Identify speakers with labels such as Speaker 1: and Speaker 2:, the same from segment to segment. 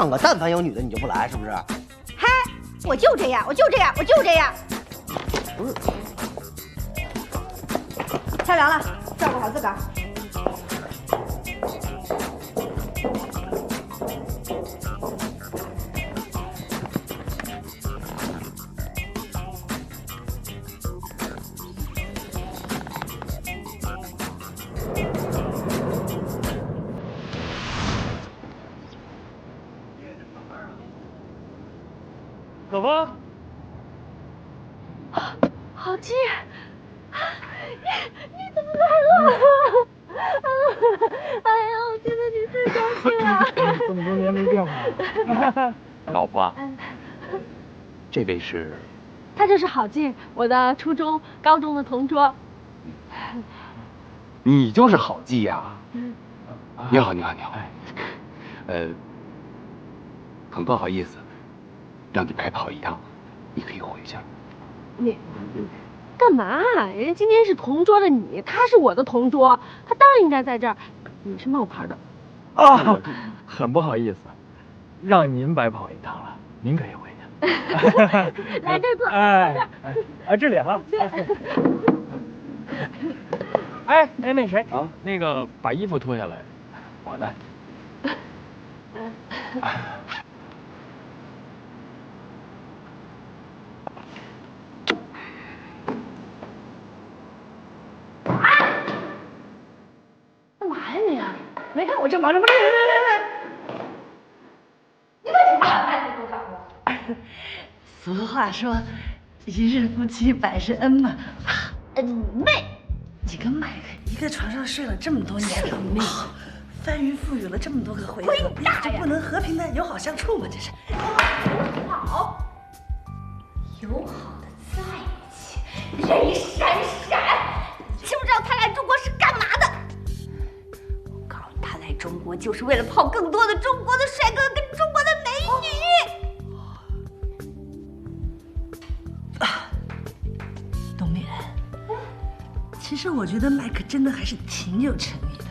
Speaker 1: 个但凡有女的你就不来，是不是？
Speaker 2: 嗨，我就这样，我就这样，我就这样。
Speaker 1: 不是，
Speaker 2: 天凉了，照顾好自个儿。
Speaker 3: 走吧。
Speaker 4: 郝基，你怎么来了？哎呀，我觉得你太高兴了。
Speaker 3: 这么多年没见过。老婆，这位是？
Speaker 4: 他就是郝基，我的初中、高中的同桌。
Speaker 3: 你就是郝基呀？你好，你好，你好。很不好意思，让你白跑一趟，你可以回去了。
Speaker 4: 你干嘛？人家今天是同桌的你，他是我的同桌，他当然应该在这儿。你是冒牌的。
Speaker 3: 啊，很不好意思，让您白跑一趟了，您可以回去。
Speaker 4: 来这坐。
Speaker 3: 这里哈。哎，那谁啊？那个把衣服脱下来，我的。
Speaker 4: 干嘛呀你？没看我正忙着吗？来！你为什么要拍这多少？
Speaker 5: 俗话说，一日夫妻百日恩嘛。
Speaker 4: 妹，
Speaker 5: 你跟麦克一个床上睡了这么多年，翻云覆雨了这么多个回合，这不能和平的友好相处吗？这是。
Speaker 4: 好，友好的在一起，雷闪闪。知不知道他来中国是干嘛的？我告诉你，他来中国就是为了泡更多的中国的帅哥跟中国的美女。
Speaker 5: 冬眠，其实我觉得麦克真的还是挺有诚意的，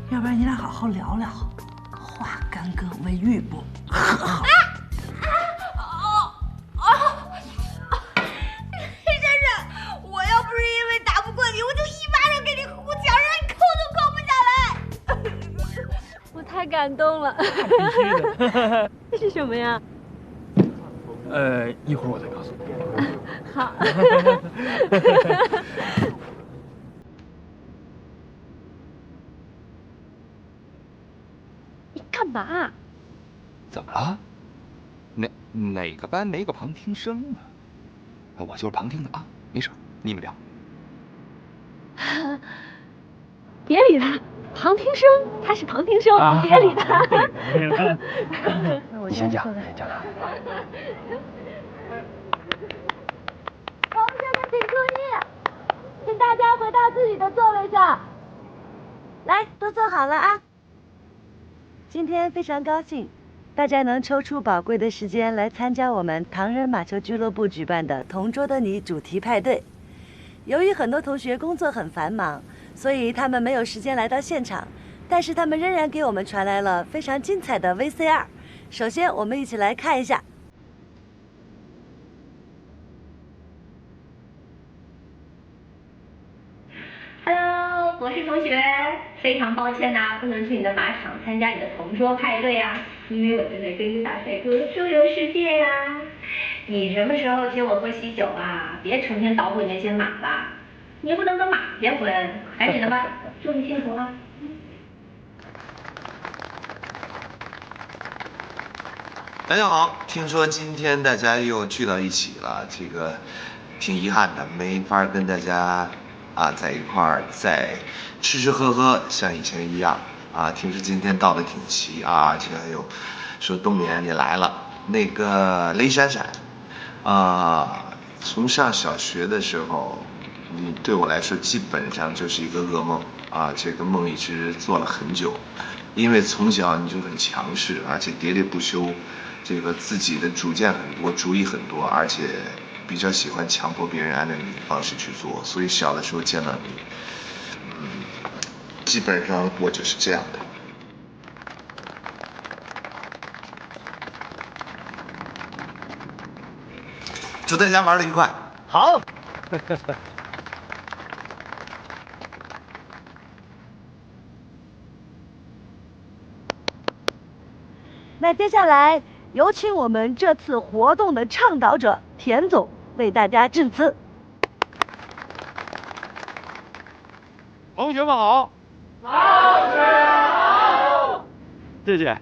Speaker 5: 要不然你俩好好聊聊，化干戈为玉帛，和好。
Speaker 4: 太感动了，
Speaker 3: 必须的。
Speaker 4: 这是什么呀？
Speaker 3: 一会儿我再告訴你。
Speaker 4: 好。你幹嘛？
Speaker 6: 怎麼了？哪個班哪個旁聽生啊？我就是旁聽的啊，沒事，你們聊。
Speaker 4: 別理他。旁聽生，他是旁聽生，別理他。
Speaker 3: 你先講，先講。
Speaker 4: 同學們請注意，請大家回到自己的座位上。
Speaker 5: 來，都坐好了啊。今天非常高興，大家能抽出寶貴的時間來參加我們唐人馬球俱樂部舉辦的同桌的你主題派對。由於很多同學工作很繁忙，所以他們沒有時間來到現場，但是他們仍然給我們傳來了非常精彩的 VCR。首先，我們一起來看一下。
Speaker 7: Hello， 博士同學，非常抱歉吶，不能去你的馬場參加你的同桌派對啊，因為我正在跟大帥哥周遊世界呀。你什麼時候請我喝喜酒啊？別成天搗鼓那些馬了。你也不能跟馬結婚，趕緊的吧，祝你幸福啊！
Speaker 8: 大家好，聽說今天大家又聚到一起了，這個挺遺憾的，沒法跟大家在一塊兒再吃吃喝喝，像以前一樣啊。聽說今天到的挺齊啊，這還有說冬眠也來了，那個雷閃閃從上小學的時候。你對我來說基本上就是一個噩夢啊，這個夢一直做了很久，因為從小你就很強勢，而且喋喋不休，這個自己的主見很多，主意很多，而且比較喜歡強迫別人按照你的方式去做，所以小的時候見到你，基本上我就是這樣的。祝大家玩得愉快。
Speaker 1: 好。
Speaker 5: 那接下来有请我们这次活动的倡导者田总为大家致辞。
Speaker 3: 同学们好。同学好。谢谢。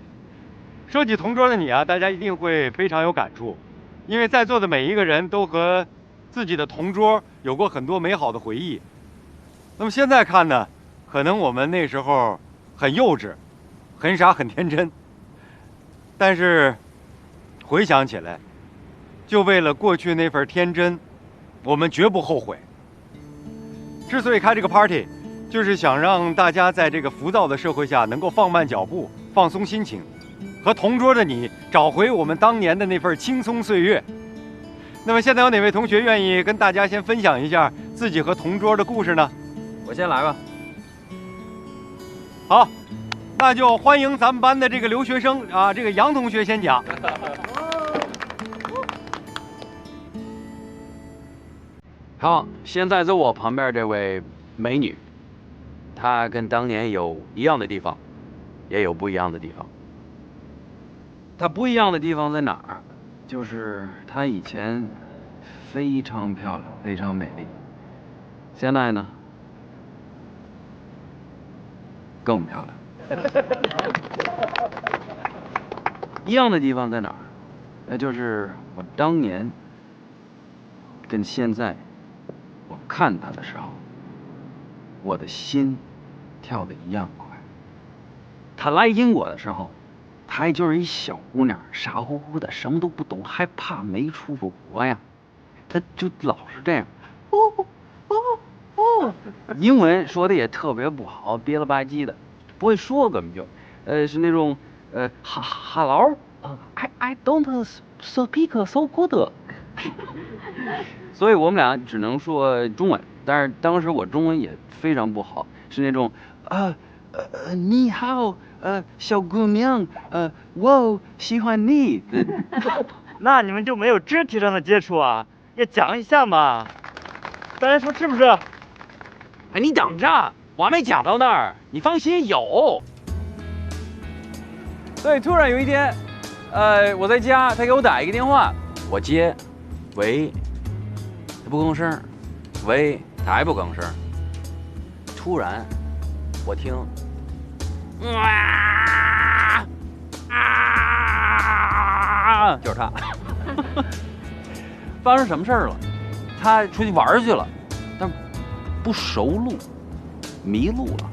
Speaker 3: 说起同桌的你啊，大家一定会非常有感触，因为在座的每一个人都和自己的同桌有过很多美好的回忆。那么现在看呢，可能我们那时候很幼稚、很傻、很天真，但是回想起来，就为了过去那份天真，我们绝不后悔。之所以开这个 party， 就是想让大家在这个浮躁的社会下能夠放慢腳步，放鬆心情，和同桌的你找回我們當年的那份輕鬆歲月。那麼現在有哪位同學願意跟大家先分享一下自己和同桌的故事呢？我先來吧。好，那就歡迎咱們班的這個留學生啊，這個楊同學先講。
Speaker 9: 好，現在在我旁邊這位美女，她跟當年有一樣的地方，也有不一樣的地方。她不一樣的地方在哪兒？就是她以前非常漂亮，非常美麗，現在呢更漂亮。一樣的地方在哪兒？那就是我當年跟現在我看她的時候，我的心跳得一樣快。她來英國的時候，她也就是一小姑娘，傻乎乎的，什麼都不懂，還怕沒出過國呀。她就老是這樣，英文說的也特別不好，憋了吧唧的，不會說根本就，是那種hello， I don't speak so good。所以我們倆只能說中文，但是當時我中文也非常不好，是那種你好，小姑娘，我喜歡你。
Speaker 3: 那你們就沒有肢體上的接觸啊？也講一下嘛。大家說是不是？
Speaker 9: 哎，你等着，我還沒講到那兒，你放心，有。所以突然有一天，我在家，他給我打一個電話，我接，喂，他不吭聲，喂，他還不吭聲。突然，我聽，就是他，發生什麼事兒了？他出去玩去了，但不熟路，迷路了。